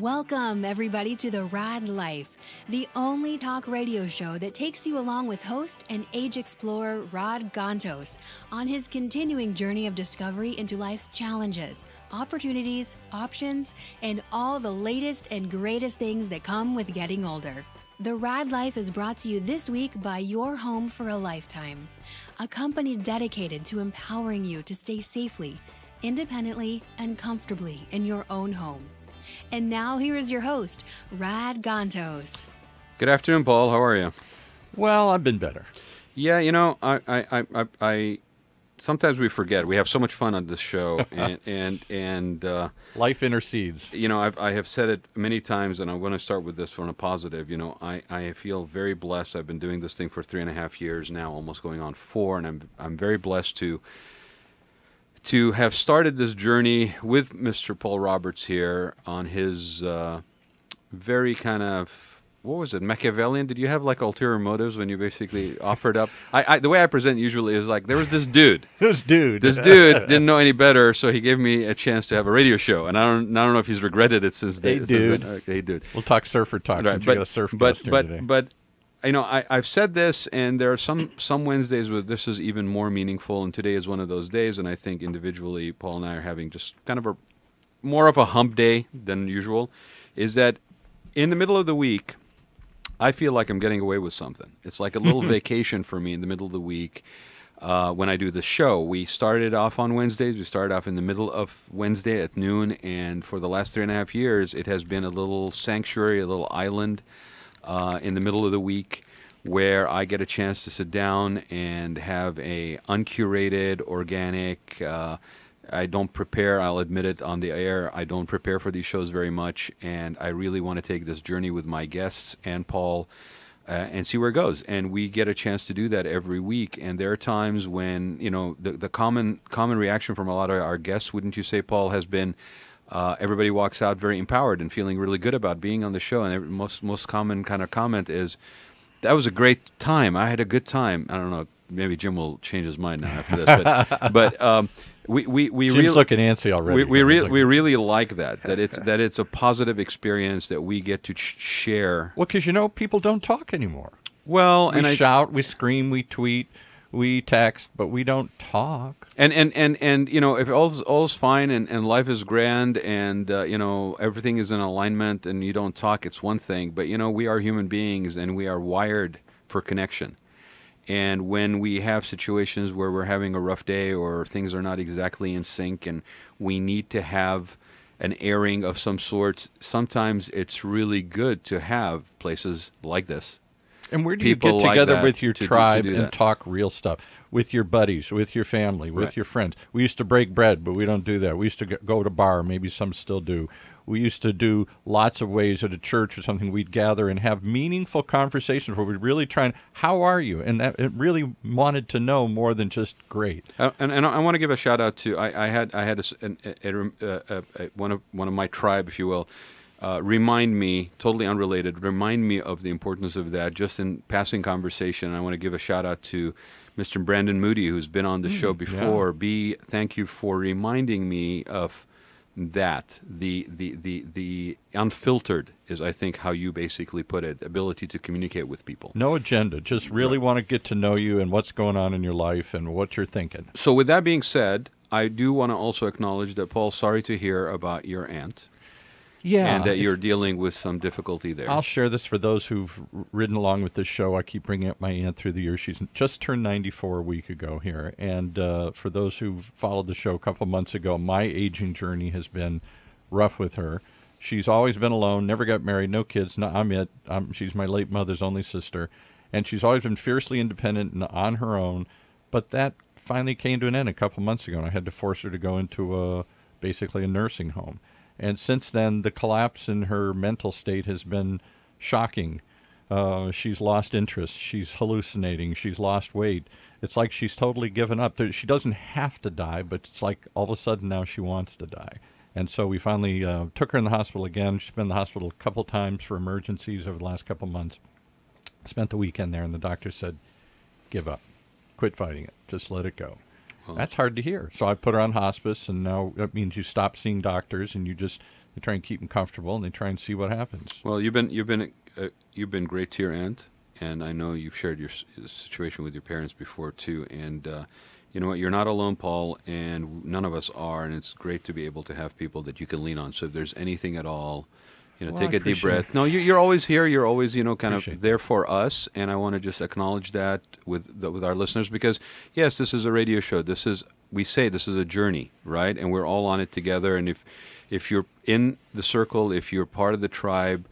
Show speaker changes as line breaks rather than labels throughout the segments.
Welcome, everybody, to the Raad Life, the only talk radio show that takes you along with host and age explorer Raad on his continuing journey of discovery into life's challenges, opportunities, options, and all the latest and greatest things that come with getting older. The Raad Life is brought to you this week by Your Home for a Lifetime, a company dedicated to empowering you to stay safely, independently, and comfortably in your own home. And now here is your host, Raad.
Good afternoon, Paul. How are you?
Well, I've been better.
Yeah, you know, I sometimes we forget. We have so much fun on this show, and
life intercedes.
You know, I have said it many times, and I want to start with this on a positive. You know, I feel very blessed. I've been doing this thing for 3.5 years now, almost going on 4, and I'm very blessed to have started this journey with Mr. Paul Roberts here on his very kind of, what was it, Machiavellian? Did you have like ulterior motives when you basically offered up? The way I present usually is like, there was this dude. This dude didn't know any better, so he gave me a chance to have a radio show. And I don't know if he's regretted it since
then.
Hey, dude.
We'll talk surfer talk,
right,
since you got a surf guest here today.
But you know, I've said this, and there are some Wednesdays where this is even more meaningful, and today is one of those days, and I think individually, Paul and I are having just kind of more of a hump day than usual, is that in the middle of the week, I feel like I'm getting away with something. It's like a little vacation for me in the middle of the week when I do the show. We started off on Wednesdays. We started off in the middle of Wednesday at noon, and for the last 3.5 years, it has been a little sanctuary, a little island in the middle of the week, where I get a chance to sit down and have a uncurated, organic. I don't prepare. I'll admit it on the air. I don't prepare for these shows very much, and I really want to take this journey with my guests and Paul and see where it goes. And we get a chance to do that every week. And there are times when, you know, the common reaction from a lot of our guests, wouldn't you say, Paul, has been, everybody walks out very empowered and feeling really good about being on the show. And most common kind of comment is, that was a great time. I had a good time. I don't know. Maybe Jim will change his mind now after this. But we
Jim's looking antsy already.
We really like that it's a positive experience that we get to share.
Well, because, you know, people don't talk anymore.
Well,
we shout, we scream, we tweet, we text, but we don't talk.
And you know, if all's fine and life is grand and you know, everything is in alignment and you don't talk, it's one thing. But you know, we are human beings and we are wired for connection. And when we have situations where we're having a rough day or things are not exactly in sync and we need to have an airing of some sorts, sometimes it's really good to have places like this.
And where do you get together with your tribe and talk real stuff? With your buddies, with your family, with your friends. We used to break bread, but we don't do that. We used to go to bar. Maybe some still do. We used to do lots of ways at a church or something. We'd gather and have meaningful conversations where we'd really try and, how are you? And it really wanted to know more than just great.
And I want to give a shout out to, I had one of my tribe, if you will, remind me, totally unrelated, remind me of the importance of that just in passing conversation. I want to give a shout out to Mr. Brandon Moody, who's been on the show before. Yeah. Thank you for reminding me of that. The unfiltered is, I think, how you basically put it, ability to communicate with people.
No agenda, just really want to get to know you and what's going on in your life and what you're thinking.
So with that being said, I do want to also acknowledge that, Paul, sorry to hear about your aunt.
Yeah.
And that you're dealing with some difficulty there.
I'll share this for those who've ridden along with this show. I keep bringing up my aunt through the years. She's just turned 94 a week ago here. And for those who've followed the show a couple months ago, my aging journey has been rough with her. She's always been alone, never got married, no kids. She's my late mother's only sister. And she's always been fiercely independent and on her own. But that finally came to an end a couple months ago, and I had to force her to go into basically a nursing home. And since then, the collapse in her mental state has been shocking. She's lost interest. She's hallucinating. She's lost weight. It's like she's totally given up. She doesn't have to die, but it's like all of a sudden now she wants to die. And so we finally took her in the hospital again. She's been in the hospital a couple times for emergencies over the last couple months. Spent the weekend there, and the doctor said, give up. Quit fighting it. Just let it go. That's hard to hear. So I put her on hospice, and now that means you stop seeing doctors, and you try and keep them comfortable, and they try and see what happens.
Well, you've been great to your aunt, and I know you've shared your situation with your parents before too. And you know what? You're not alone, Paul, and none of us are. And it's great to be able to have people that you can lean on. So if there's anything at all, take a deep breath. No, you're always here. You're always, kind of there for us. And I want to just acknowledge that with our listeners, because yes, this is a radio show. We say this is a journey, right? And we're all on it together. And if you're in the circle, if you're part of the tribe,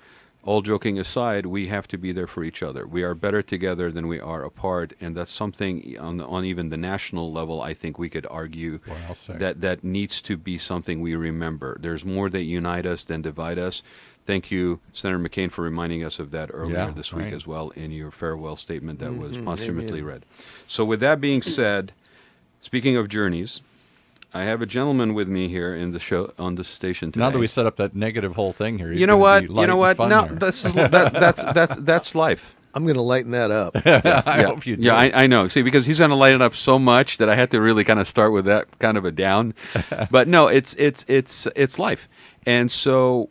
all joking aside, we have to be there for each other. We are better together than we are apart, and that's something on even the national level, I think we could argue that needs to be something we remember. There's more that unite us than divide us. Thank you, Senator McCain, for reminding us of that earlier this week as well in your farewell statement that was posthumously read. So with that being said, speaking of journeys, I have a gentleman with me here in the show on the station today.
Now that we set up that negative whole thing here,
you know what? No, that's life.
I'm going to lighten that up.
I hope you do.
Yeah, I know. See, because he's going to lighten it up so much that I had to really kind of start with that kind of a down. But no, it's life. And so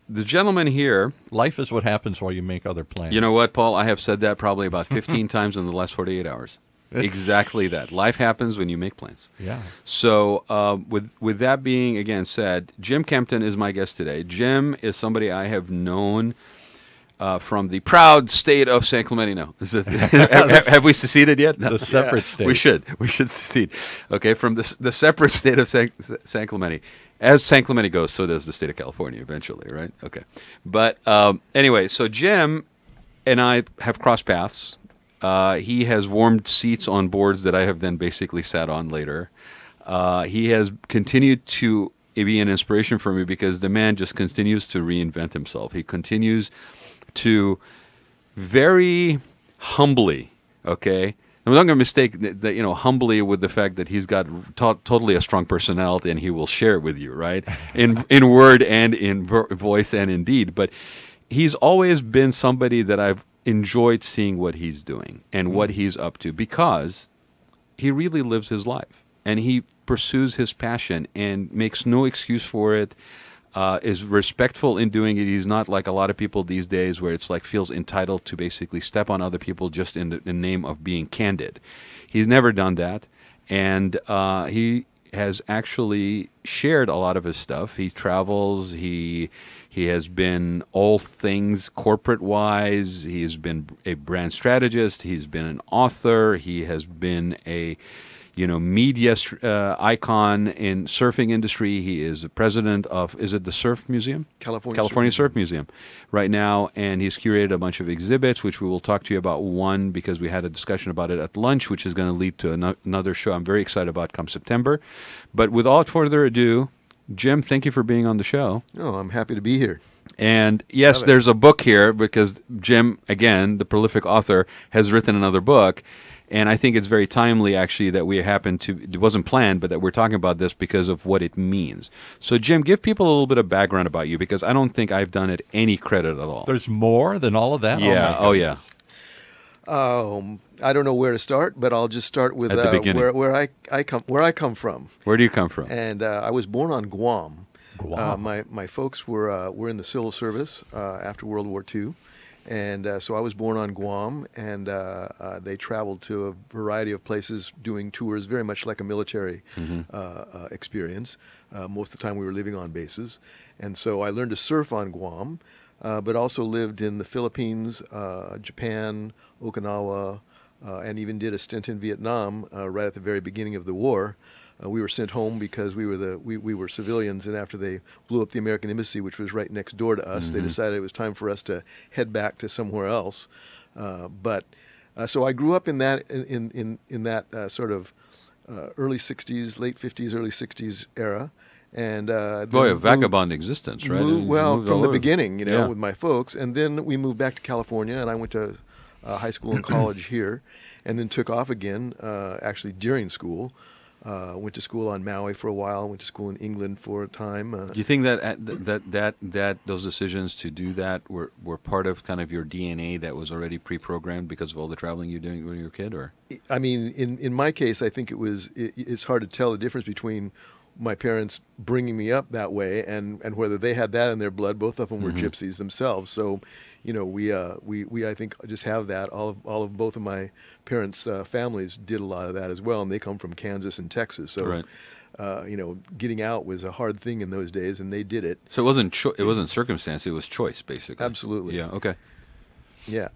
the gentleman here,
life is what happens while you make other plans.
You know what, Paul? I have said that probably about 15 times in the last 48 hours. Exactly that. Life happens when you make plans.
Yeah.
So with that being, again, said, Jim Kempton is my guest today. Jim is somebody I have known from the proud state of San Clemente. No. Have we seceded yet? No.
The separate state.
We should secede. Okay, from the separate state of San Clemente. As San Clemente goes, so does the state of California eventually, right? Okay. But anyway, so Jim and I have crossed paths. He has warmed seats on boards that I have then basically sat on later. He has continued to be an inspiration for me because the man just continues to reinvent himself. He continues to very humbly, okay? I'm not going to mistake that, humbly with the fact that he's got totally a strong personality and he will share it with you, right? In word and in voice and in deed. But he's always been somebody that I've enjoyed seeing what he's doing and what he's up to, because he really lives his life and he pursues his passion and makes no excuse for it, is respectful in doing it. He's not like a lot of people these days where it's like feels entitled to basically step on other people just in the name of being candid. He's never done that, and he has actually shared a lot of his stuff. He travels, he has been all things corporate-wise. He's been a brand strategist. He's been an author. He has been a media icon in surfing industry. He is the president of, is it the Surf Museum? California Surf Museum right now, and he's curated a bunch of exhibits, which we will talk to you about one because we had a discussion about it at lunch, which is going to lead to another show I'm very excited about come September. But without further ado, Jim, thank you for being on the show.
Oh, I'm happy to be here.
And yes, there's a book here because Jim, again, the prolific author, has written another book. And I think it's very timely, actually, that we happen to, it wasn't planned, but that we're talking about this because of what it means. So, Jim, give people a little bit of background about you, because I don't think I've done it any credit at all.
There's more than all of that?
Yeah, yeah.
I don't know where to start, but I'll just start with
at the beginning.
where I come from.
Where do you come from?
And I was born on Guam.
Guam.
My folks were in the civil service after World War II. And so I was born on Guam, and they traveled to a variety of places doing tours, very much like a military experience. Most of the time we were living on bases. And so I learned to surf on Guam, but also lived in the Philippines, Japan, Okinawa, and even did a stint in Vietnam right at the very beginning of the war. We were sent home because we were civilians, and after they blew up the American embassy, which was right next door to us, they decided it was time for us to head back to somewhere else. So I grew up in that sort of early '60s, late '50s, early '60s era, and
a vagabond existence, right?
From the beginning, with my folks, and then we moved back to California, and I went to high school and college here, and then took off again, actually during school. Went to school on Maui for a while. Went to school in England for a time.
Do you think that those decisions to do that were part of kind of your DNA that was already pre-programmed because of all the traveling you're doing when you were a kid, or?
I mean, in my case, I think it's hard to tell the difference between my parents bringing me up that way and whether they had that in their blood. Both of them were gypsies themselves, so we I think just have that. All of both of my parents' families did a lot of that as well, and they come from Kansas and Texas. So,
right.
Getting out was a hard thing in those days, and they did it.
So it wasn't circumstance; it was choice, basically.
Absolutely.
Yeah. Okay.
Yeah.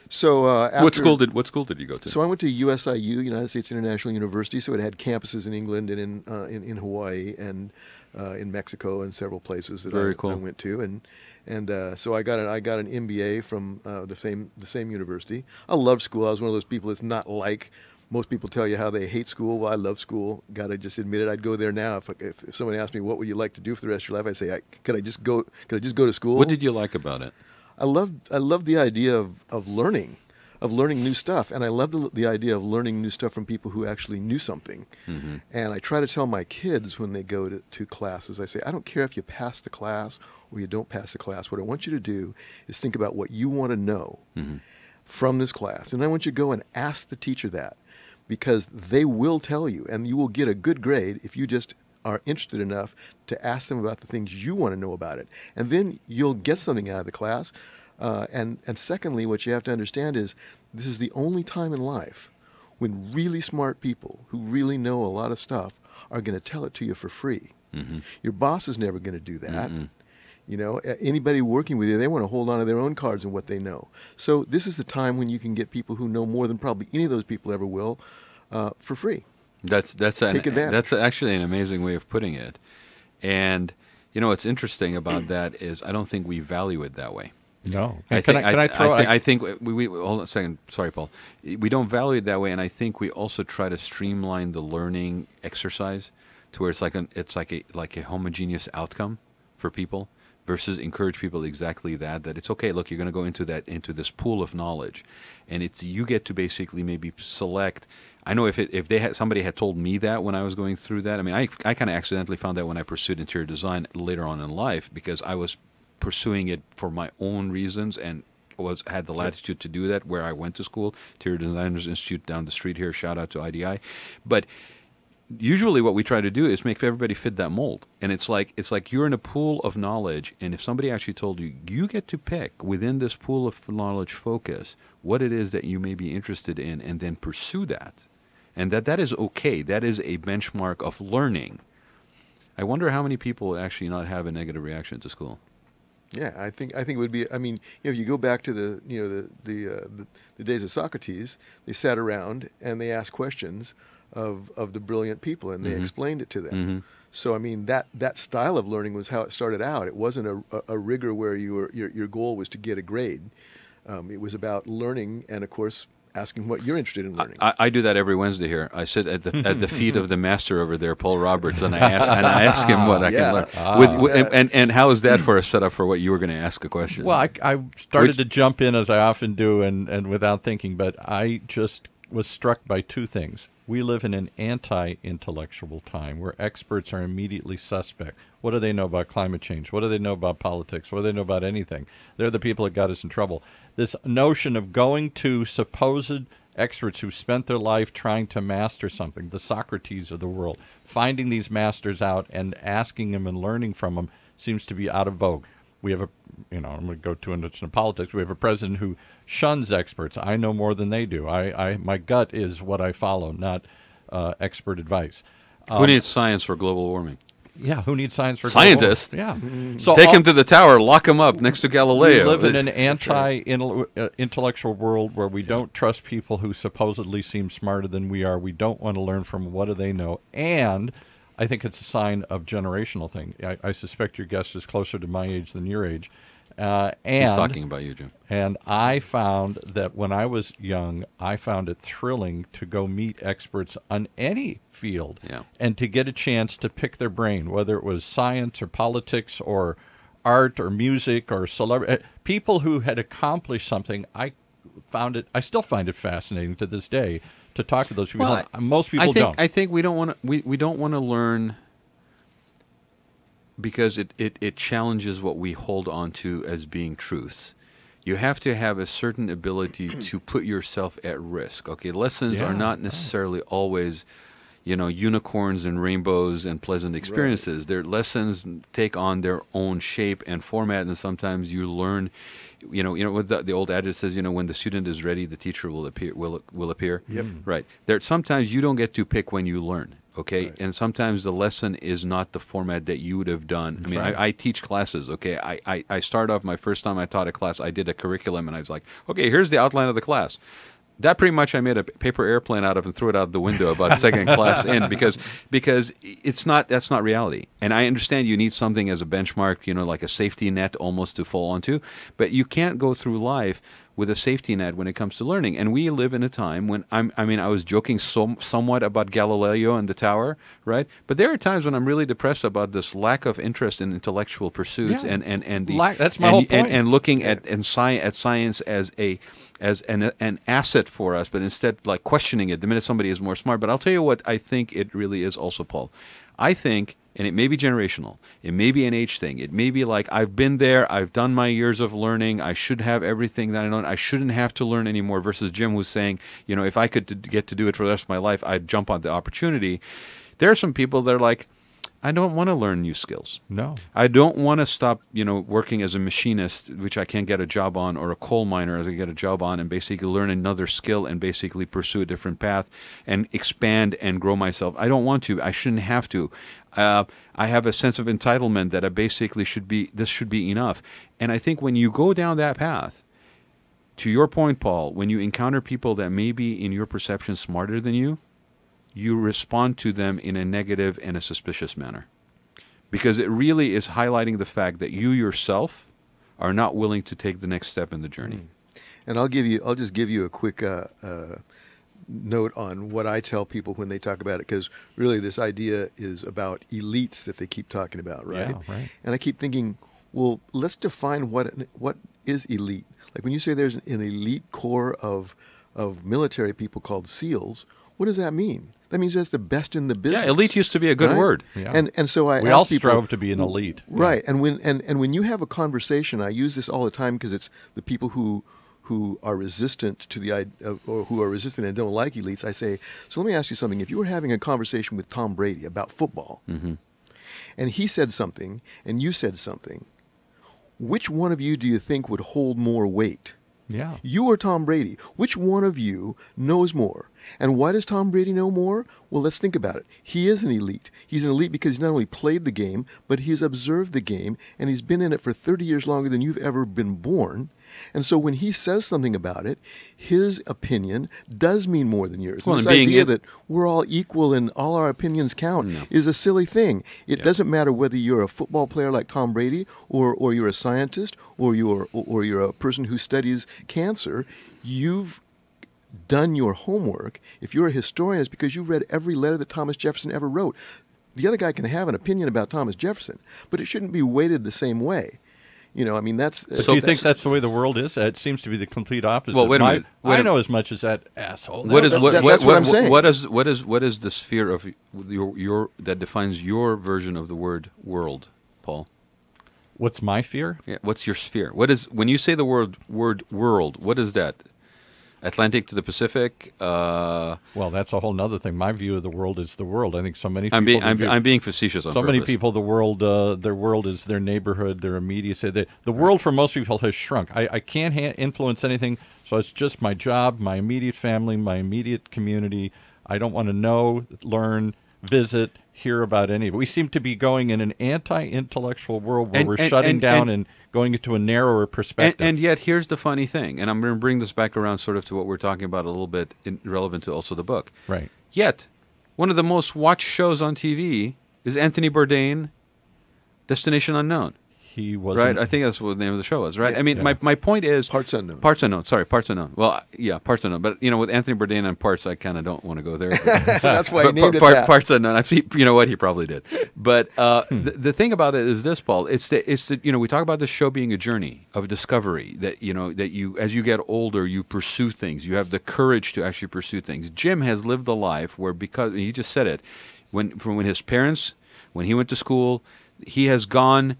So
what school did you go to?
So I went to USIU, United States International University. So it had campuses in England and in Hawaii and in Mexico and several places that I went to, and so I got an MBA from the same university. I loved school. I was one of those people that's not like most people tell you how they hate school. Well, I love school. Got to just admit it. I'd go there now if someone asked me what would you like to do for the rest of your life, I'd say could I just go to school?
What did you like about it?
I loved the idea of learning new stuff, and I love the idea of learning new stuff from people who actually knew something.
Mm-hmm.
And I try to tell my kids when they go to classes, I say, I don't care if you pass the class or you don't pass the class. What I want you to do is think about what you want to know from this class, and I want you to go and ask the teacher that, because they will tell you, and you will get a good grade if you just are interested enough to ask them about the things you want to know about it. And then you'll get something out of the class. And secondly, what you have to understand is this is the only time in life when really smart people who really know a lot of stuff are going to tell it to you for free. Mm-hmm. Your boss is never going to do that. Mm-hmm. Anybody working with you, they want to hold on to their own cards and what they know. So this is the time when you can get people who know more than probably any of those people ever will for free.
That's actually an amazing way of putting it. And what's interesting about that is I don't think we value it that way.
No.
I think we hold on a second. Sorry, Paul. We don't value it that way, and I think we also try to streamline the learning exercise to where it's like a homogeneous outcome for people, versus encourage people exactly that it's okay. Look, you're going to go into this pool of knowledge, and you get to basically maybe select. I know if somebody had told me that when I was going through that. I mean, I kind of accidentally found that when I pursued interior design later on in life, because I was pursuing it for my own reasons and had the latitude to do that where I went to school, Interior Designers Institute down the street here. Shout out to IDI. But usually what we try to do is make everybody fit that mold. And it's like you're in a pool of knowledge, and if somebody actually told you get to pick within this pool of knowledge focus what it is that you may be interested in and then pursue that. And that is okay. That is a benchmark of learning. I wonder how many people would actually not have a negative reaction to school.
Yeah, I think it would be. I mean, if you go back to the days of Socrates, they sat around and they asked questions of the brilliant people, and they explained it to them. Mm-hmm. So I mean, that style of learning was how it started out. It wasn't a rigor where your goal was to get a grade. It was about learning, and of course, asking what you're interested in learning.
I do that every Wednesday here. I sit at the feet of the master over there, Paul Roberts, and I ask him what I can learn. And how is that for a setup for what you were going to ask a question?
Well, I started to jump in as I often do, and without thinking, but I just was struck by two things. We live in an anti-intellectual time where experts are immediately suspect. What do they know about climate change? What do they know about politics? What do they know about anything? They're the people that got us in trouble. This notion of going to supposed experts who spent their life trying to master something, the Socrates of the world, finding these masters out and asking them and learning from them seems to be out of vogue. We have I'm going to go too into politics. We have a president who shuns experts. I know more than they do. My gut is what I follow, not expert advice.
Who needs science for global warming?
Yeah, who needs science for
scientists?
Yeah,
so take him to the tower, lock him up next to Galileo.
We live in an anti-intellectual world where we don't trust people who supposedly seem smarter than we are. We don't want to learn from what do they know, and I think it's a sign of generational thing. I suspect your guest is closer to my age than your age.
He's talking about you, Jim.
And I found that when I was young, I found it thrilling to go meet experts on any field and to get a chance to pick their brain, whether it was science or politics or art or music or celebrity. People who had accomplished something, I still find it fascinating to this day to talk to those people.
Well,
Most people don't.
I think we don't want to. We don't want to learn because it challenges what we hold on to as being truth. You have to have a certain ability to put yourself at risk. Okay, lessons are not necessarily always, unicorns and rainbows and pleasant experiences. Their lessons take on their own shape and format, and sometimes you learn. What the old adage says. When the student is ready, the teacher will appear. Will appear.
Yep.
Right. There. Sometimes you don't get to pick when you learn. Okay,
Right.
and sometimes the lesson is not the format that you would have done. I mean,
right.
I teach classes. Okay, I start off my first time I taught a class. I did a curriculum, and I was like, okay, here's the outline of the class. That pretty much I made a paper airplane out of and threw it out the window about the second class in because that's not reality. And I understand you need something as a benchmark, like a safety net almost to fall onto, but you can't go through life with a safety net when it comes to learning. And we live in a time when I was joking somewhat about Galileo and the tower, right? But there are times when I'm really depressed about this lack of interest in intellectual pursuits
That's my whole point.
And looking at science as an asset for us, but instead like questioning it the minute somebody is more smart. But I'll tell you what I think it really is also, Paul. I think, and it may be generational, it may be an age thing, it may be like I've been there, I've done my years of learning, I should have everything that I know, I shouldn't have to learn anymore, versus Jim who's saying, if I could get to do it for the rest of my life, I'd jump on the opportunity. There are some people that are like, I don't want to learn new skills.
No.
I don't want to stop, working as a machinist, which I can't get a job on, or a coal miner as I get a job on, and basically learn another skill and basically pursue a different path and expand and grow myself. I don't want to. I shouldn't have to. I have a sense of entitlement that this should be enough. And I think when you go down that path, to your point, Paul, when you encounter people that may be, in your perception, smarter than you respond to them in a negative and a suspicious manner. Because it really is highlighting the fact that you yourself are not willing to take the next step in the journey.
And I'll just give you a quick note on what I tell people when they talk about it, because really this idea is about elites that they keep talking about, right?
Yeah, right.
And I keep thinking, well, let's define what is elite. Like when you say there's an elite corps of military people called SEALs, what does that mean? That means that's the best in the business.
Yeah, elite used to be a good
right?
word.
Yeah.
And so I
We
ask
all
people,
strove to be an elite.
right? And when you have a conversation, I use this all the time because it's the people who are resistant to the idea, or who are resistant and don't like elites. I say, so let me ask you something. If you were having a conversation with Tom Brady about football, and he said something and you said something, which one of you do you think would hold more weight?
Yeah.
You or Tom Brady? Which one of you knows more? And why does Tom Brady know more? Well, let's think about it. He is an elite. He's an elite because he's not only played the game, but he's observed the game, and he's been in it for 30 years longer than you've ever been born. And so when he says something about it, his opinion does mean more than yours.
Well,
and this
and being
idea
it-
that we're all equal and all our opinions count is a silly thing. It doesn't matter whether you're a football player like Tom Brady, or you're a scientist, or you're a person who studies cancer. You've done your homework. If you're a historian, it's because you've read every letter that Thomas Jefferson ever wrote. The other guy can have an opinion about Thomas Jefferson, but it shouldn't be weighted the same way. I mean, that's...
But do you think that's the way the world is? It seems to be the complete opposite.
Well, wait a minute.
I know as much as that asshole.
That's
what I'm saying.
What is the sphere of your that defines your version of the word world, Paul?
What's my fear?
Yeah, what's your sphere? What is, when you say the word world? What is that? Atlantic to the Pacific.
Well, that's a whole nother thing. My view of the world is the world. I think so many people.
I'm being facetious on
so many
purpose.
people, the world, their world is their neighborhood, their immediacy. The world for most people has shrunk. I can't influence anything, so it's just my job, my immediate family, my immediate community. I don't want to know, learn, visit, hear about any of it. We seem to be going in an anti-intellectual world where we're shutting down and going into a narrower perspective.
And yet, here's the funny thing, and I'm going to bring this back around sort of to what we're talking about a little bit, relevant to also the book.
Right.
Yet, one of the most watched shows on TV is Anthony Bourdain, Destination Unknown.
he wasn't.
Right, I think that's what the name of the show was, right?
Yeah.
I mean,
Yeah.
my point is...
Parts Unknown.
Parts Unknown, sorry, Parts Unknown. Well, yeah, Parts Unknown. But, with Anthony Bourdain and Parts, I kind of don't want to go there.
That's why he
But
named it that.
Parts Unknown, you know what, he probably did. But the thing about it is this, Paul, it's the we talk about the show being a journey of discovery, that, that you, as you get older, you pursue things. You have the courage to actually pursue things. Jim has lived a life where, because, he just said it, when his parents, when he went to school, he has gone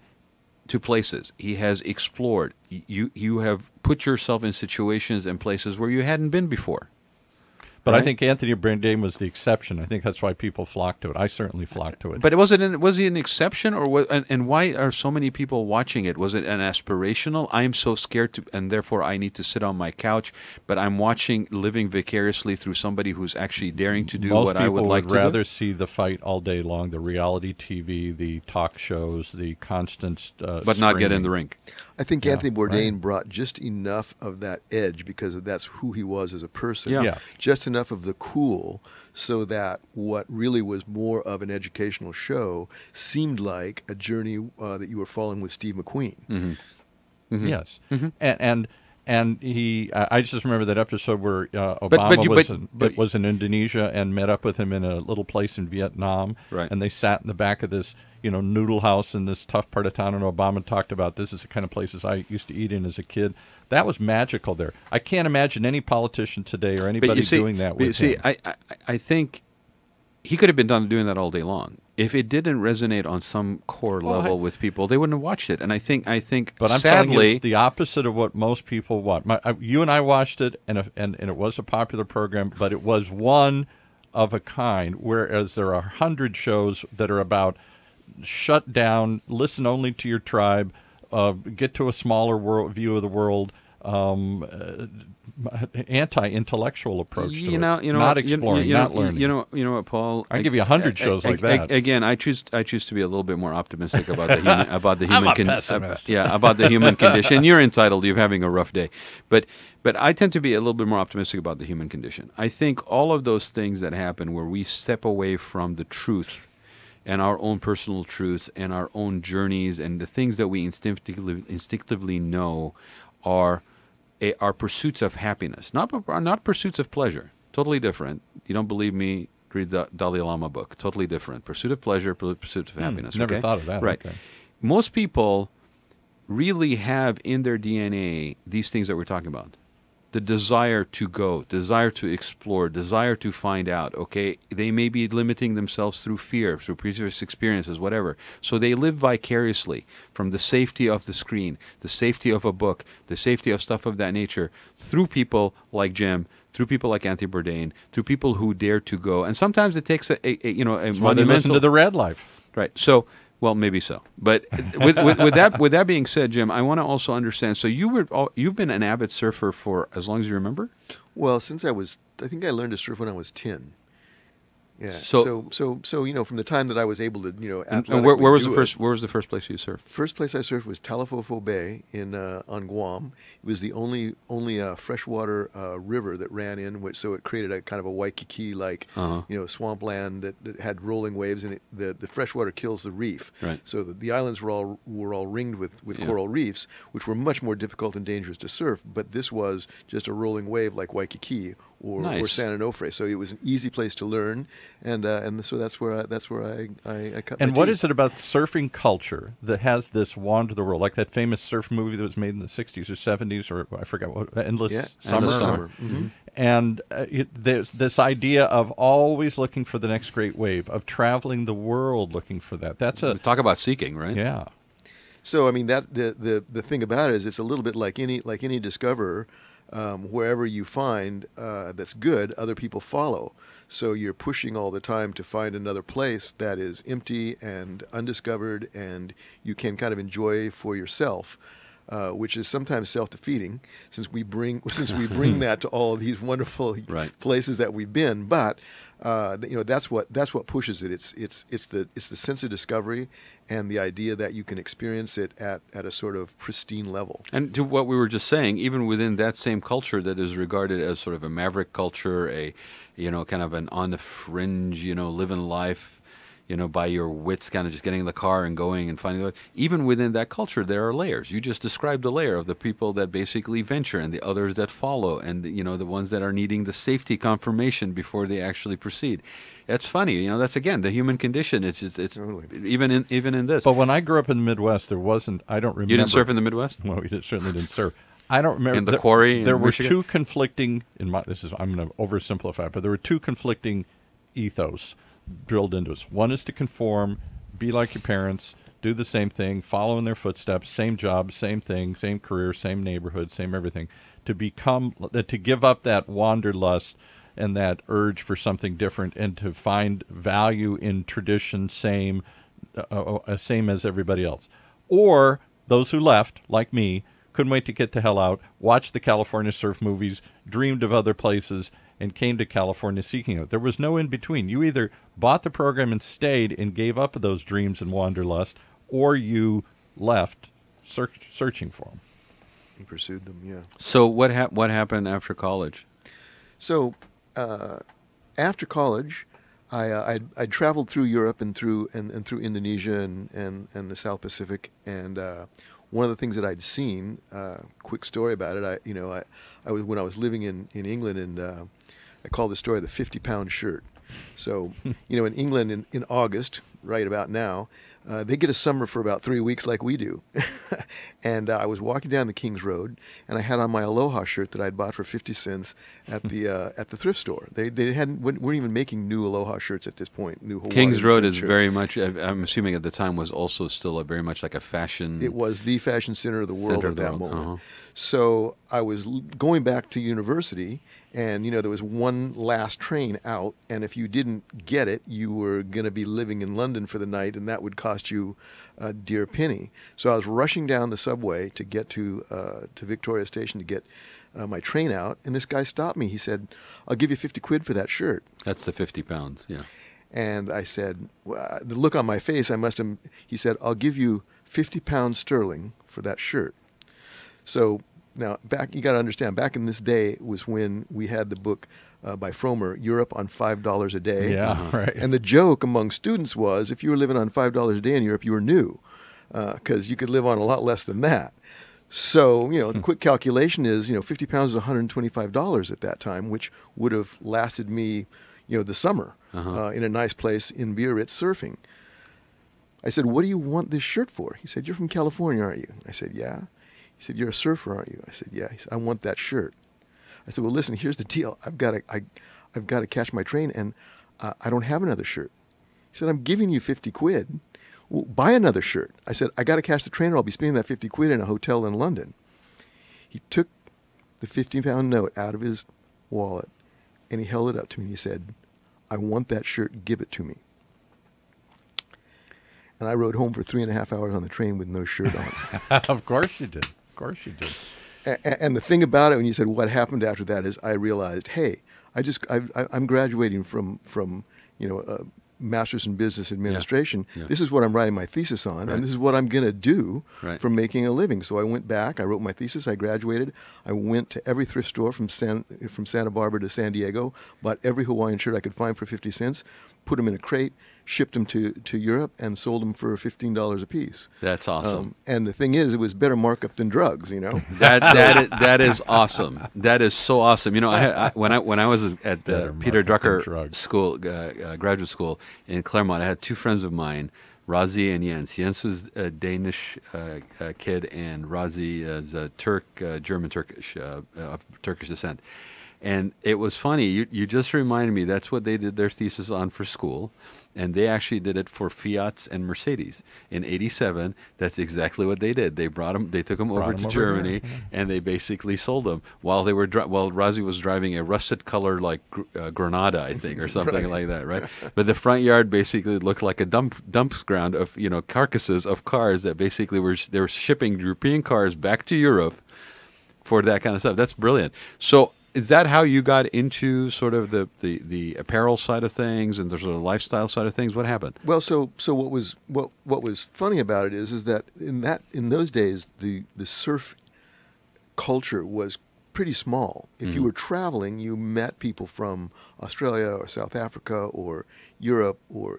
to places. He has explored. You have put yourself in situations and places where you hadn't been before.
But
right?
I think Anthony Bourdain was the exception. I think that's why people flocked to it. I certainly flocked to it.
But was he an exception, or and why are so many people watching it? Was it an aspirational? I am so scared to, and therefore I need to sit on my couch. But I'm living vicariously through somebody who's actually daring to do what I would like to do.
Most people would rather see the fight all day long, the reality TV, the talk shows, the constant
but not get in the ring.
I think
Yeah,
Anthony Bourdain
right.
brought just enough of that edge, because that's who he was as a person.
Yeah.
Yes.
Just enough of the cool, so that what really was more of an educational show seemed like a journey that you were following with Steve McQueen.
Mm-hmm. Mm-hmm.
Yes,
Mm-hmm.
and he. I just remember that episode where Obama was in Indonesia and met up with him in a little place in Vietnam,
Right.
and they sat in the back of this noodle house in this tough part of town, and Obama talked about, this is the kind of places I used to eat in as a kid. That was magical there. I can't imagine any politician today or anybody doing that with him.
I think he could have been doing that all day long. If it didn't resonate on some core level with people, they wouldn't have watched it. And I think,
but I'm
sadly,
telling you, it's the opposite of what most people want. You and I watched it, and it was a popular program, but it was one of a kind. Whereas there are 100 shows that are about shut down, listen only to your tribe, get to a smaller view of the world. Anti-intellectual approach to it. Not exploring, not learning.
You know what, Paul?
I give you 100 shows like that.
Again, I choose to be a little bit more optimistic about the human about the human
I'm a pessimist.
about the human condition. You're entitled. You're having a rough day, but I tend to be a little bit more optimistic about the human condition. I think all of those things that happen where we step away from the truth and our own personal truth and our own journeys and the things that we instinctively know are pursuits of happiness, not pursuits of pleasure. Totally different. You don't believe me? Read the Dalai Lama book. Totally different. Pursuit of pleasure, pursuit of happiness.
Never thought of that.
Right.
Okay.
Most people really have in their DNA these things that we're talking about. The desire to go, desire to explore, desire to find out, okay? They may be limiting themselves through fear, through previous experiences, whatever. So they live vicariously from the safety of the screen, the safety of a book, the safety of stuff of that nature, through people like Jim, through people like Anthony Bourdain, through people who dare to go. And sometimes it takes a
That's why they
monumental...
listen to the Raad Life.
Right. So... Well, maybe so, but with that being said, Jim, I want to also understand. So you've been an avid surfer for as long as you remember.
Well, since I think I learned to surf when I was 10. Yeah.
So
from the time that I was able to,
and where was the first place you surfed?
First place I surfed was Talafofo Bay on Guam. It was the only freshwater river that ran in, so it created a kind of a Waikiki like swampland that had rolling waves, and the freshwater kills the reef.
Right.
So the islands were all ringed with coral reefs, which were much more difficult and dangerous to surf. But this was just a rolling wave like Waikiki or San Onofre. So it was an easy place to learn, and so that's where I cut.
And
my
what
teeth.
is it about surfing culture that has this wand to the world, like that famous surf movie that was made in the 60s or 70s, or I forget what, Endless Summer?
Endless Summer.
Mm-hmm.
And there's this idea of always looking for the next great wave, of traveling the world looking for that.
Talk about seeking, right?
Yeah.
So I mean that the thing about it is it's a little bit like any discoverer. Wherever you find that's good, other people follow. So you're pushing all the time to find another place that is empty and undiscovered, and you can kind of enjoy for yourself, which is sometimes self-defeating, since we bring that to all of these wonderful places that we've been. But that's what pushes it. It's the sense of discovery and the idea that you can experience it at a sort of pristine level.
And to what we were just saying, even within that same culture that is regarded as sort of a maverick culture, kind of an on the fringe, living life, by your wits kind of just getting in the car and going and finding the way. Even within that culture, there are layers. You just described the layer of the people that basically venture and the others that follow, and the ones that are needing the safety confirmation before they actually proceed. That's funny. That's again the human condition. It's
Totally.
even in this.
But when I grew up in the Midwest, there wasn't. I don't remember.
You didn't surf in the Midwest?
Well, we certainly didn't surf. I don't remember.
In the quarry
There
in
were
Michigan?
two conflicting. I'm going to oversimplify, but there were two conflicting ethos drilled into us. One is to conform, be like your parents, do the same thing, follow in their footsteps, same job, same thing, same career, same neighborhood, same everything. To give up that wanderlust and that urge for something different, and to find value in tradition, same as everybody else. Or those who left, like me, couldn't wait to get the hell out, watched the California surf movies, dreamed of other places, and came to California seeking it. There was no in between. You either bought the program and stayed and gave up those dreams and wanderlust, or you left searching for them.
And pursued them, yeah.
So what happened after college?
So after college, I traveled through Europe and through Indonesia and the South Pacific, and one of the things that I'd seen, quick story about it, I was when I was living in England, and I call the story the 50-pound shirt. So, in England in August, right about now, they get a summer for about 3 weeks like we do. And I was walking down the King's Road, and I had on my Aloha shirt that I'd bought for 50 cents at the thrift store. They weren't even making new Aloha shirts at this point. New Hawaiian
King's Road is
shirt.
very much, I'm assuming at the time, was also still very much like a fashion.
It was the fashion center of the world
Center
at
of the
that
world,
moment. So I was going back to university, and there was one last train out, and if you didn't get it, you were going to be living in London for the night, and that would cost you a dear penny. So I was rushing down the subway to get to Victoria Station to get my train out, and this guy stopped me. He said, "I'll give you 50 quid for that shirt."
That's the 50 pounds, yeah.
And I said, well, the look on my face, he said, "I'll give you 50 pounds sterling for that shirt." So now, you got to understand, back in this day was when we had the book by Fromer, Europe on $5 a day.
Yeah, right.
And the joke among students was, if you were living on $5 a day in Europe, you were new, because you could live on a lot less than that. So, the quick calculation is, 50 pounds is $125 at that time, which would have lasted me, the summer in a nice place in Biarritz surfing. I said, "What do you want this shirt for?" He said, "You're from California, aren't you?" I said, "Yeah." He said, "You're a surfer, aren't you?" I said, "Yeah." He said, "I want that shirt." I said, "Well, listen, here's the deal. I've got to catch my train, and I don't have another shirt." He said, "I'm giving you 50 quid. Well, buy another shirt." I said, "I got to catch the train, or I'll be spending that 50 quid in a hotel in London." He took the 50-pound note out of his wallet, and he held it up to me, and he said, "I want that shirt. Give it to me." And I rode home for 3.5 hours on the train with no shirt on.
Of course you did. Of course you did.
And the thing about it, when you said what happened after that, is I realized, hey, I'm graduating from a master's in business administration.
Yeah.
This is what I'm writing my thesis on,
Right.
and this is what I'm going to do
Right.
for making a living. So I went back, I wrote my thesis, I graduated, I went to every thrift store from Santa Barbara to San Diego, bought every Hawaiian shirt I could find for 50 cents, put them in a crate, shipped them to Europe, and sold them for $15 a piece.
That's awesome.
And the thing is, it was better markup than drugs,
That is awesome. That is so awesome. When I was at the
Better
Peter
market than
Drucker
drugs.
School, graduate school in Claremont, I had two friends of mine, Razi and Jens. Jens was a Danish kid, and Razi is a German-Turkish, of Turkish descent. And it was funny. You just reminded me. That's what they did their thesis on for school, and they actually did it for Fiats and Mercedes in '87. That's exactly what they did. They brought them. They took them over to Germany, and they basically sold them while they were while Razi was driving a rusted color like Granada, I think, or something like that, right? But the front yard basically looked like a dumps ground of carcasses of cars that basically they were shipping European cars back to Europe for that kind of stuff. That's brilliant. So. Is that how you got into sort of the apparel side of things and the sort of lifestyle side of things? What happened?
Well, so what was funny about it is that in those days the surf culture was pretty small. If you were traveling, you met people from Australia or South Africa or Europe or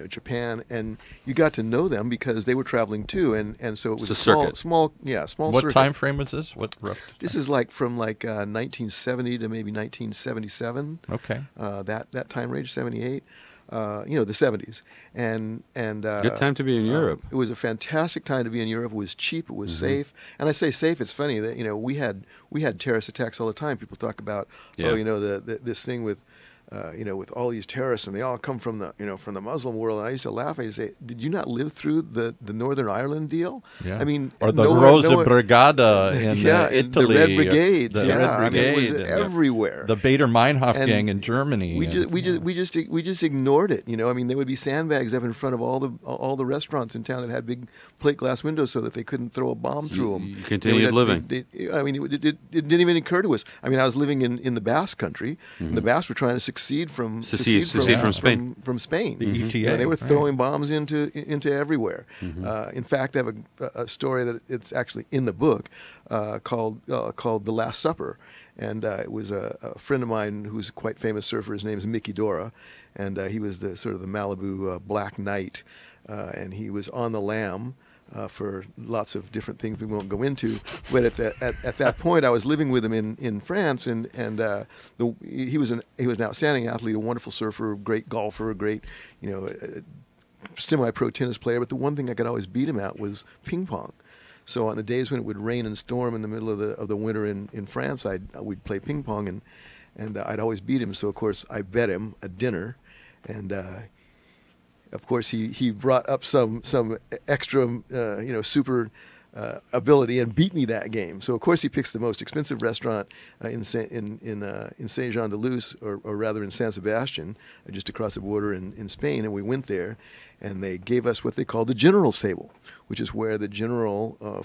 Japan, and you got to know them because they were traveling too, and so it was
a circuit.
small
What
circuit.
time frame was this? What rough?
This is like from 1970 to maybe 1977.
Okay.
That time range, 78. The 70s, and
Good time to be in Europe.
It was a fantastic time to be in Europe. It was cheap. It was safe. And I say safe. It's funny that we had terrorist attacks all the time. People talk about this thing with with all these terrorists, and they all come from the Muslim world. And I used to laugh. I used to say, did you not live through the Northern Ireland deal?
Yeah.
I mean,
or the Rosa Brigada in Italy.
the Red Brigade.
The
Red
Brigade.
I mean, it was everywhere.
The Bader Meinhof
And
gang in Germany.
We just ignored it. I mean, there would be sandbags up in front of all the restaurants in town that had big plate glass windows so that they couldn't throw a bomb through them.
You continued living.
It didn't even occur to us. I mean, I was living in the Basque country. And the Basques were trying to secede from
Spain.
From Spain.
The ETA.
They were throwing bombs into everywhere. In fact, I have a story that it's actually in the book called The Last Supper. And it was a friend of mine who's a quite famous surfer. His name is Mickey Dora, and he was the sort of the Malibu Black Knight, and he was on the lam for lots of different things we won't go into. But at that point, I was living with him in France, and he was an outstanding athlete, a wonderful surfer, great golfer, a great semi-pro tennis player. But the one thing I could always beat him at was ping pong. So on the days when it would rain and storm in the middle of the winter in France, we'd play ping pong, and I'd always beat him. So of course I bet him a dinner, and of course he brought up some extra super ability and beat me that game. So of course he picks the most expensive restaurant in Saint-Jean-de-Luz, or rather in San Sebastian, just across the border in Spain, and we went there. And they gave us what they called the general's table, which is where the general of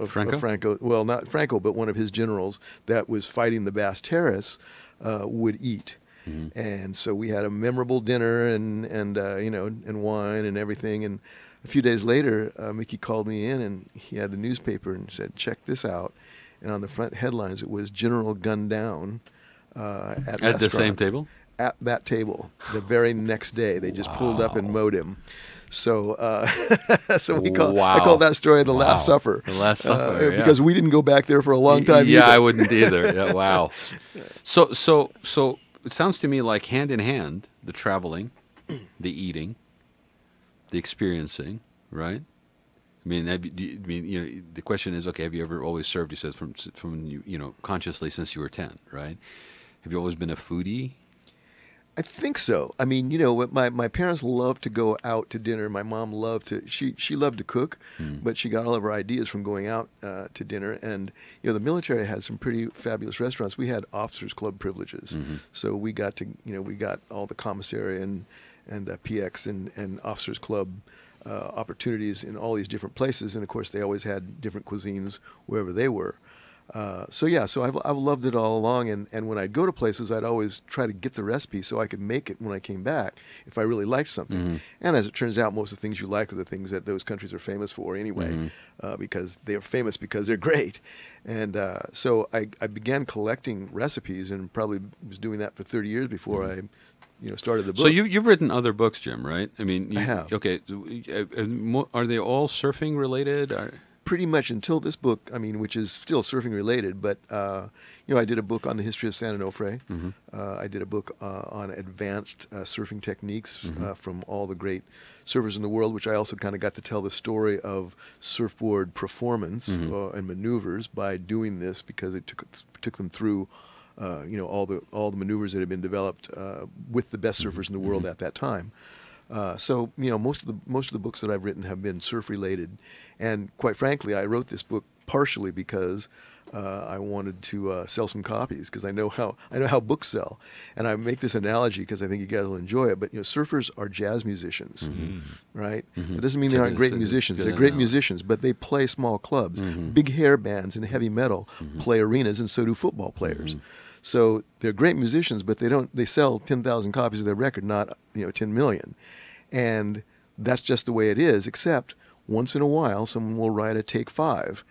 Franco, well, not Franco, but one of his generals that was fighting the Basque terrorists would eat. And so we had a memorable dinner and wine and everything. And a few days later, Mickey called me in, and he had the newspaper and said, "Check this out." And on the front headlines, it was "General gunned down at
the same table.
At that table, the very next day, they just pulled up and mowed him. So, I call that story the Last Supper.
The Last Supper,
because we didn't go back there for a long time.
Yeah,
either.
I wouldn't either. Yeah, wow. So it sounds to me like hand in hand, the traveling, the eating, the experiencing, right? I mean, the question is, okay, have you ever always served? He says from consciously since you were 10, right? Have you always been a foodie?
I think so. I mean, my parents loved to go out to dinner. My mom loved to. She loved to cook, but she got all of her ideas from going out to dinner. And the military had some pretty fabulous restaurants. We had officers' club privileges, so we got all the commissary and PX and officers' club opportunities in all these different places. And of course, they always had different cuisines wherever they were. So I've loved it all along, and when I'd go to places, I'd always try to get the recipe so I could make it when I came back if I really liked something. And as it turns out, most of the things you like are the things that those countries are famous for anyway, because they're famous because they're great. And so I began collecting recipes, and probably was doing that for 30 years before I started the book.
So you've written other books, Jim, right? I mean,
I have.
Okay, are they all surfing related?
Pretty much until this book, which is still surfing related, but I did a book on the history of San Onofre. I did a book on advanced surfing techniques from all the great surfers in the world, which I also kind of got to tell the story of surfboard performance and maneuvers by doing this, because it took them through all the maneuvers that had been developed with the best surfers in the world at that time. So most of the books that I've written have been surf related. And quite frankly, I wrote this book partially because I wanted to sell some copies, because I know how books sell. And I make this analogy because I think you guys will enjoy it. But surfers are jazz musicians, right? It doesn't mean they aren't great musicians. They're great musicians, but they play small clubs. Big hair bands and heavy metal play arenas, and so do football players. So they're great musicians, but they sell 10,000 copies of their record, not 10 million. And that's just the way it is, except once in a while, someone will write a take 5,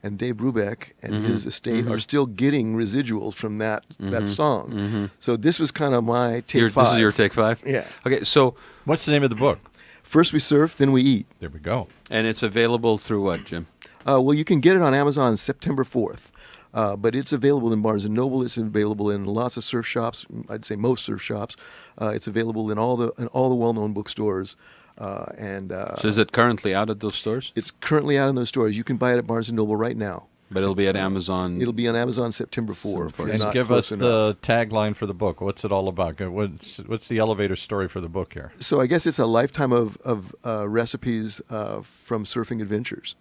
and Dave Brubeck and his estate are still getting residuals from that song. So this was kind of my take 5.
This is your take 5?
Yeah.
Okay, so
What's the name of the book?
First we surf, then we eat.
There we go.
and it's available through what, Jim?
Well, you can get it on Amazon September 4th. But it's available in Barnes & Noble. It's available in lots of surf shops. I'd say most surf shops. It's available in all the well-known bookstores. So
is it currently out at those stores?
It's currently out in those stores. You can buy it at Barnes & Noble right now.
But it'll be at Amazon.
It'll be on Amazon September 4th. if you're
And
not
give
close
us
enough.
the tagline for the book. What's it all about? What's the elevator story for the book here?
So I guess it's a lifetime of recipes from surfing adventures.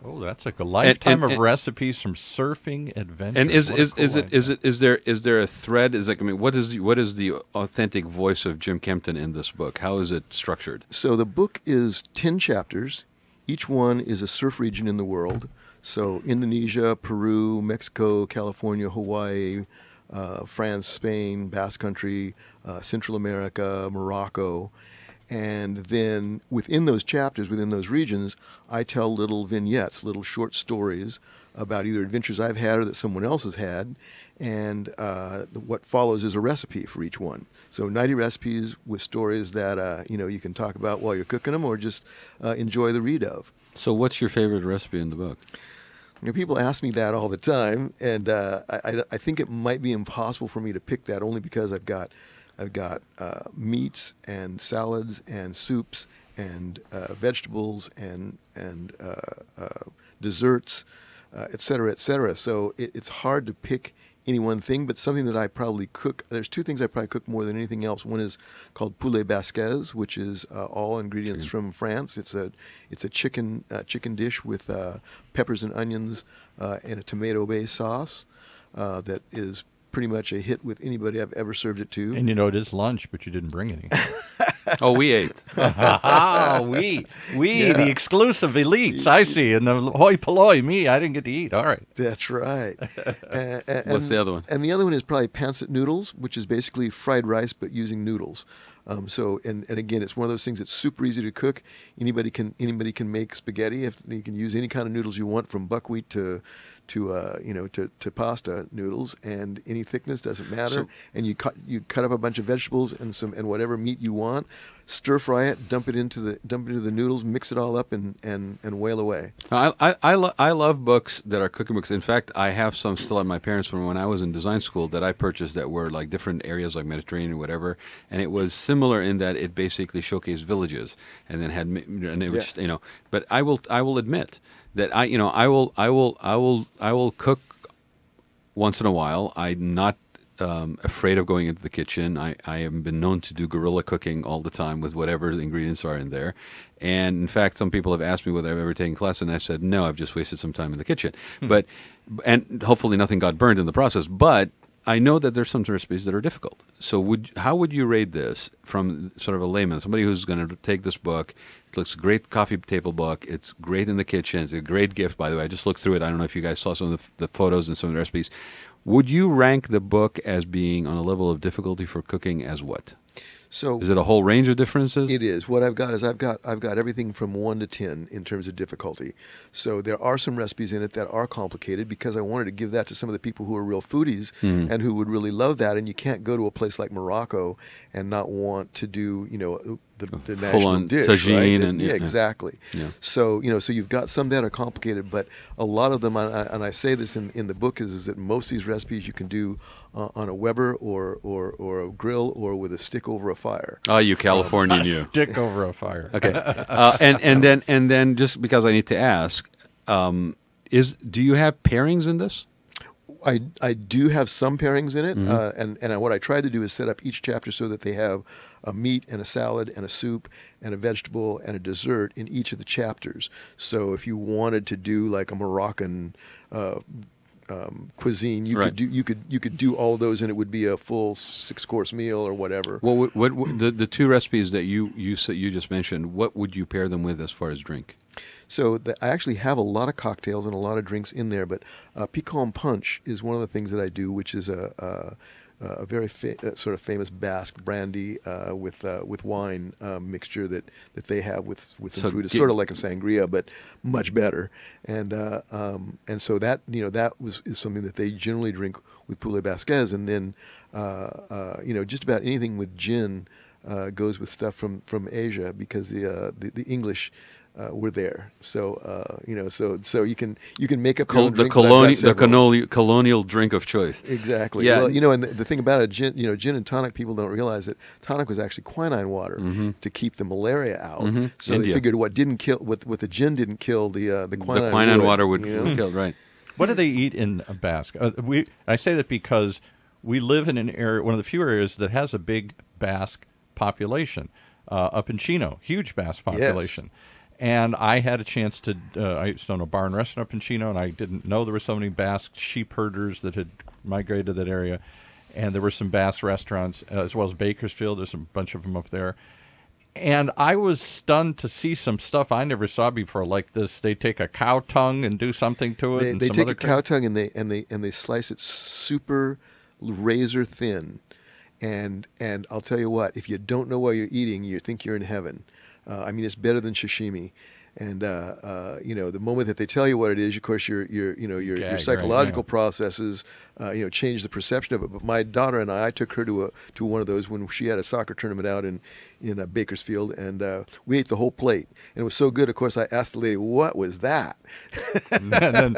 Oh, that's like a lifetime
and-
of recipes from surfing adventures.
And
What a cool idea.
is there a thread? What is the authentic voice of Jim Kempton in this book? How is it structured?
So the book is 10 chapters. Each one is a surf region in the world. So Indonesia, Peru, Mexico, California, Hawaii, France, Spain, Basque Country, Central America, Morocco. And then within those chapters, within those regions, I tell little vignettes, little short stories about either adventures I've had or that someone else has had. And what follows is a recipe for each one. So 90 recipes with stories that you can talk about while you're cooking them or just enjoy the read of.
So what's your favorite recipe in the book?
People ask me that all the time, and I think it might be impossible for me to pick that only because I've got meats and salads and soups and vegetables and desserts, et cetera, et cetera. So it's hard to pick any one thing, but something that I probably cook. There's two things I probably cook more than anything else. One is called poulet basquez, which is all ingredients from France. It's a chicken dish with peppers and onions and a tomato-based sauce that is pretty much a hit with anybody I've ever served it to.
And it is lunch, but you didn't bring any.
Oh, we ate.
The exclusive elites, I see, and the hoi polloi, me, I didn't get to eat. All right.
That's right.
What's the other one?
And the other one is probably pancit noodles, which is basically fried rice but using noodles. And again, it's one of those things that's super easy to cook. Anybody can make spaghetti. If you can use any kind of noodles you want, from buckwheat to pasta noodles, and any thickness doesn't matter. And you cut up a bunch of vegetables and whatever meat you want, stir fry it, dump it into the noodles, mix it all up, and whale away.
I love books that are cooking books. In fact, I have some still at my parents' from when I was in design school that I purchased that were like different areas like Mediterranean or whatever, and it was similar in that it basically showcased villages and then But I will admit that I will cook once in a while. I'm not afraid of going into the kitchen. I have been known to do guerrilla cooking all the time with whatever the ingredients are in there. And in fact, some people have asked me whether I've ever taken class, and I've said no. I've just wasted some time in the kitchen. And hopefully nothing got burned in the process. But I know that there's some recipes that are difficult. So how would you rate this from sort of a layman, somebody who's going to take this book? It looks a great coffee table book. It's great in the kitchen. It's a great gift, by the way. I just looked through it. I don't know if you guys saw some of the photos and some of the recipes. Would you rank the book as being on a level of difficulty for cooking as what?
So
is it a whole range of differences?
It is. What I've got is I've got everything from 1 to 10 in terms of difficulty. So there are some recipes in it that are complicated because I wanted to give that to some of the people who are real foodies and who would really love that. And you can't go to a place like Morocco and not want to do the national
full-on
dish,
tagine,
right?
and
exactly.
Yeah.
So so you've got some that are complicated, but a lot of them, and I say this in the book, is that most of these recipes you can do on a Weber or a grill or with a stick over a fire.
Oh, you Californian, you.
Stick over a fire.
Okay, and then just because I need to ask, do you have pairings in this?
I do have some pairings in it, and what I try to do is set up each chapter so that they have a meat and a salad and a soup and a vegetable and a dessert in each of the chapters. So if you wanted to do like a Moroccan cuisine, you could do all of those, and it would be a full 6-course meal or whatever.
Well, what the two recipes that you just mentioned, what would you pair them with as far as drink?
So I actually have a lot of cocktails and a lot of drinks in there, but pecan punch is one of the things that I do, which is a very sort of famous Basque brandy with wine mixture that they have with some fruit. It's sort of like a sangria, but much better. And so that is something that they generally drink with poulet basquez. And then just about anything with gin goes with stuff from Asia, because the English were there. So so you can make up your own drink.
The colonial drink of choice.
Exactly.
Yeah.
Well, and the thing about it, gin and tonic, people don't realize that tonic was actually quinine water to keep the malaria out. So they figured what the gin didn't kill, the quinine
water would kill, right?
What do they eat in Basque? I say that because we live in an area, one of the few areas that has a big Basque population. Up in Chino, huge Basque population. Yes. And I had a chance to, I used to own a bar and restaurant up in Chino, and I didn't know there were so many Basque sheep herders that had migrated to that area. And there were some Basque restaurants, as well as Bakersfield. There's a bunch of them up there. And I was stunned to see some stuff I never saw before like this. They take a cow tongue and do something to it.
They take a cow tongue and they slice it super razor thin. And I'll tell you what, if you don't know what you're eating, you think you're in heaven. I mean, it's better than sashimi. And the moment that they tell you what it is, of course, your psychological processes change the perception of it. But my daughter and I took her to one of those when she had a soccer tournament out in Bakersfield, and we ate the whole plate. And it was so good. Of course, I asked the lady, "What was that?"
And then,
and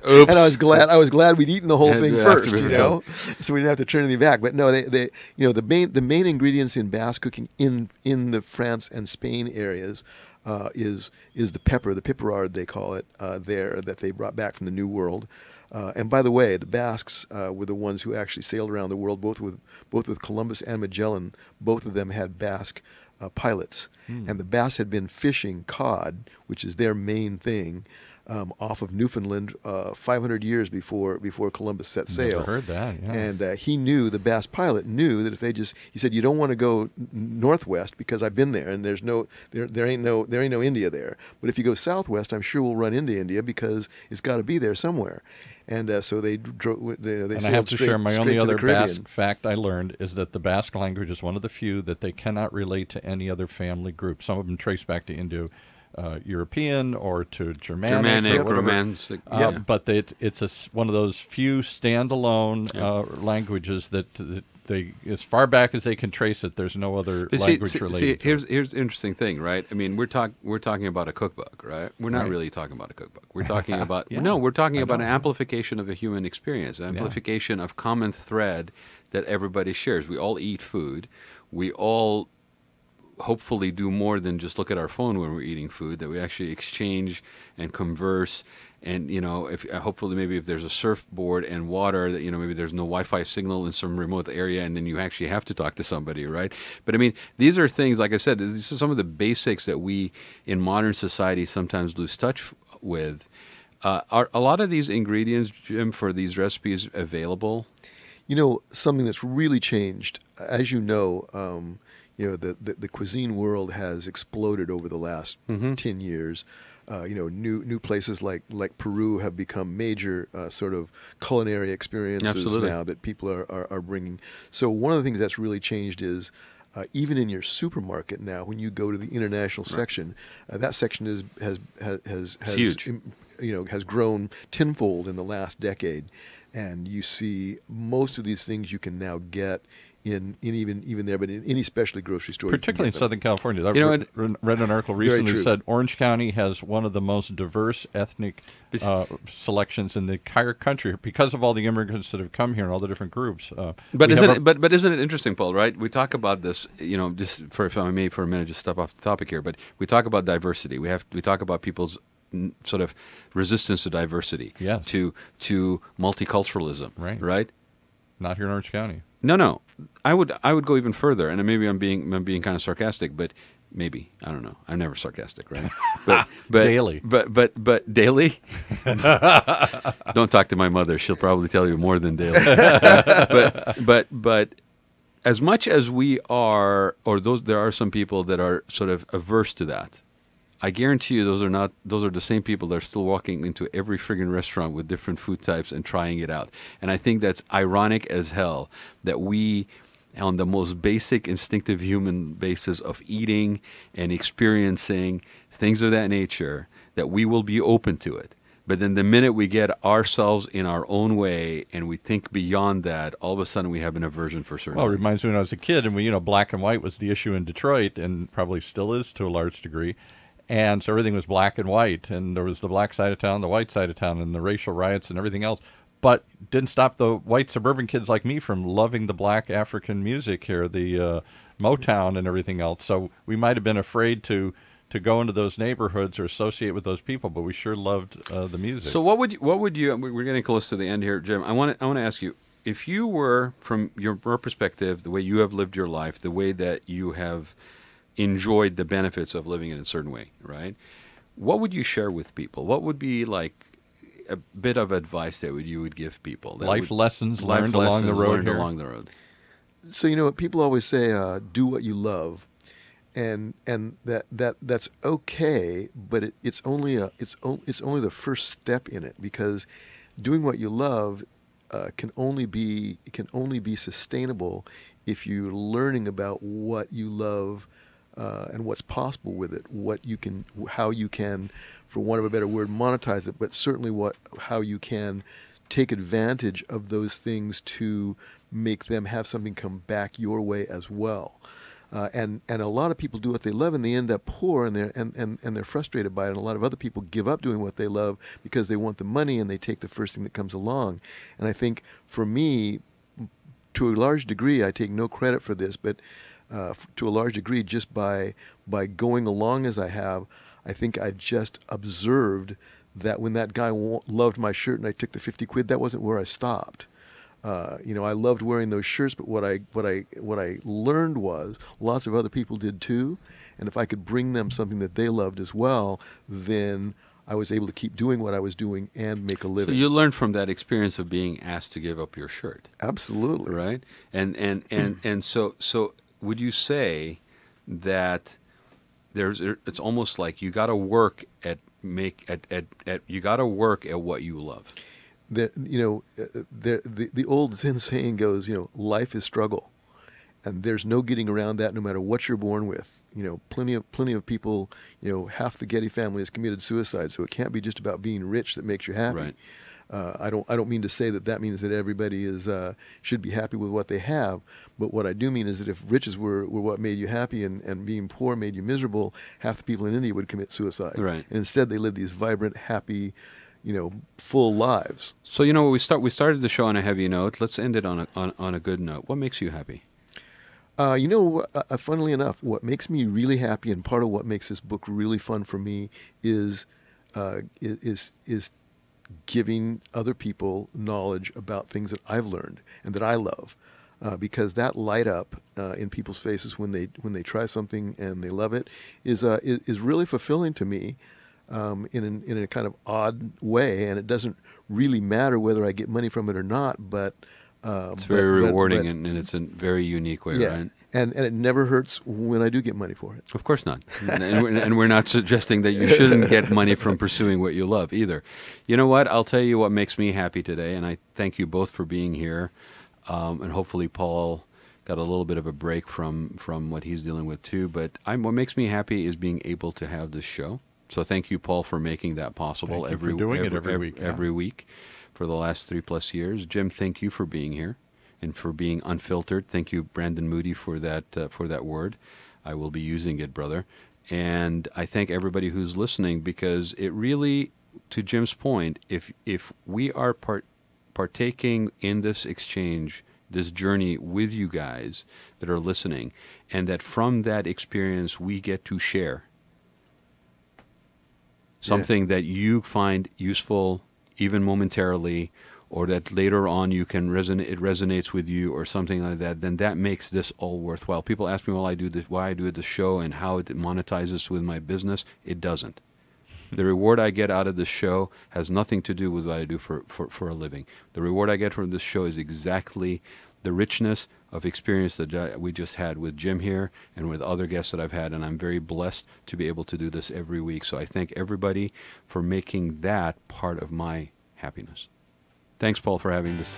I was glad we'd eaten the whole thing first, so we didn't have to turn anything back. But no, the main ingredients in Basque cooking in the France and Spain areas is the pepper, the piperard they call it there, that they brought back from the New World. And by the way, the Basques were the ones who actually sailed around the world, both with Columbus and Magellan. Both of them had Basque pilots, and the Basques had been fishing cod, which is their main thing, off of Newfoundland 500 years before Columbus set sail.
Never heard that. Yeah.
And the Basque pilot knew that if he said, you don't want to go northwest because I've been there and there ain't no India there. But if you go southwest, I'm sure we'll run into India because it's got to be there somewhere. And so they drove. They
and I have to share my only other Basque fact I learned is that the Basque language is one of the few that they cannot relate to any other family group. Some of them trace back to Indo-European or to Germanic
Romantic.
But it's one of those few standalone languages that they, as far back as they can trace it, there's no other language related.
Here's the interesting thing, right? I mean, we're talking about a cookbook, right? We're not really talking about a cookbook. We're talking about we're talking about an amplification of the human experience, an amplification of common thread that everybody shares. We all eat food. We all hopefully do more than just look at our phone when we're eating food, that we actually exchange and converse. And, if hopefully maybe if there's a surfboard and water, that, maybe there's no Wi-Fi signal in some remote area, and then you actually have to talk to somebody, right? But, I mean, these are things, like I said, these are some of the basics that we in modern society sometimes lose touch with. Are a lot of these ingredients, Jim, for these recipes available?
Something that's really changed, as you know, the cuisine world has exploded over the last 10 years. New places like Peru have become major sort of culinary experiences now that people are bringing. So one of the things that's really changed is even in your supermarket now, when you go to the international section, that section has huge. Has grown tenfold in the last decade, and you see most of these things you can now get in even there, but in any specialty grocery store.
Particularly in Southern California. I read an article recently that said Orange County has one of the most diverse ethnic selections in the entire country because of all the immigrants that have come here and all the different groups.
But isn't it interesting, Paul, right? We talk about this, just if I may for a minute just step off the topic here, but we talk about diversity. We talk about people's sort of resistance to diversity, to multiculturalism, right?
Not here in Orange County.
No. I would go even further, and maybe I'm being kind of sarcastic, but maybe I don't know. I'm never sarcastic, right? But
daily.
But daily. Don't talk to my mother; she'll probably tell you more than daily. but as much as we are, there are some people that are sort of averse to that. I guarantee you those are the same people that are still walking into every friggin' restaurant with different food types and trying it out. And I think that's ironic as hell that we, on the most basic instinctive human basis of eating and experiencing things of that nature, that we will be open to it. But then the minute we get ourselves in our own way and we think beyond that, all of a sudden we have an aversion for certain
Well, it
things.
reminds me when I was a kid, and black and white was the issue in Detroit, and probably still is to a large degree. And so everything was black and white, and there was the black side of town, the white side of town, and the racial riots and everything else. But didn't stop the white suburban kids like me from loving the black African music here, the Motown and everything else. So we might have been afraid to go into those neighborhoods or associate with those people, but we sure loved the music.
So what would you? We're getting close to the end here, Jim. I want to ask you, if you were, from your perspective, the way you have lived your life, the way that you have enjoyed the benefits of living in a certain way, right? What would you share with people? What would be like a bit of advice that you would give people?
Life lessons learned along the road here.
Along the road.
So people always say, do what you love. And that's okay, but it's only the first step in it, because doing what you love can only be sustainable if you're learning about what you love and what's possible with it, how you can, for want of a better word, monetize it, but certainly how you can take advantage of those things to make them have something come back your way as well. And a lot of people do what they love and they end up poor, and they're frustrated by it. And a lot of other people give up doing what they love because they want the money and they take the first thing that comes along. And I think for me, to a large degree, I take no credit for this, but to a large degree, just by going along as I have, I think I just observed that when that guy loved my shirt and I took the 50 quid, that wasn't where I stopped. I loved wearing those shirts, but what I learned was lots of other people did too, and if I could bring them something that they loved as well, then I was able to keep doing what I was doing and make a living.
So you learned from that experience of being asked to give up your shirt.
Absolutely.
Right? And so would you say that it's almost like you got to work at what you love?
The old Zen saying goes, life is struggle, and there's no getting around that, no matter what you're born with. Plenty of people, half the Getty family has committed suicide, so it can't be just about being rich that makes you happy.
Right.
I don't mean to say that means that everybody should be happy with what they have, but what I do mean is that if riches were what made you happy and being poor made you miserable, half the people in India would commit suicide.
Right.
And instead they live these vibrant, happy, full lives.
So we started the show on a heavy note. Let's end it on a good note. What makes you happy?
Funnily enough, what makes me really happy, and part of what makes this book really fun for me, is giving other people knowledge about things that I've learned and that I love, because that light up in people's faces when they try something and they love it is really fulfilling to me. In a kind of odd way, and it doesn't really matter whether I get money from it or not, but
it's very rewarding, and it's a very unique way,
yeah,
right?
And it never hurts when I do get money for it.
Of course not. and we're not suggesting that you shouldn't get money from pursuing what you love either. You know what? I'll tell you what makes me happy today, and I thank you both for being here, and hopefully Paul got a little bit of a break from what he's dealing with too. But what makes me happy is being able to have this show. So thank you, Paul, for making that possible
every
week for the last 3+ years. Jim, thank you for being here and for being unfiltered. Thank you, Brandon Moody, for that word. I will be using it, brother. And I thank everybody who's listening, because it really, to Jim's point, if we are partaking in this exchange, this journey with you guys that are listening, and that from that experience we get to share something that you find useful, even momentarily, or that later on it resonates with you, or something like that, then that makes this all worthwhile. People ask me, why I do this show and how it monetizes with my business. It doesn't. The reward I get out of this show has nothing to do with what I do for a living. The reward I get from this show is exactly the richness of experience that we just had with Jim here and with other guests that I've had, and I'm very blessed to be able to do this every week. So I thank everybody for making that part of my happiness. Thanks, Paul, for having this.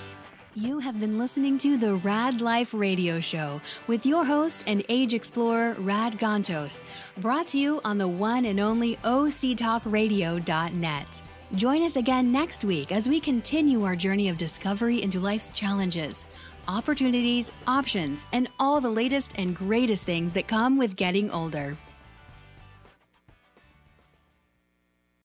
You have been listening to the Raad Life radio show with your host and age explorer, Rad Gantos, brought to you on the one and only octalkradio.net. Join us again next week as we continue our journey of discovery into life's challenges, opportunities, options, and all the latest and greatest things that come with getting older.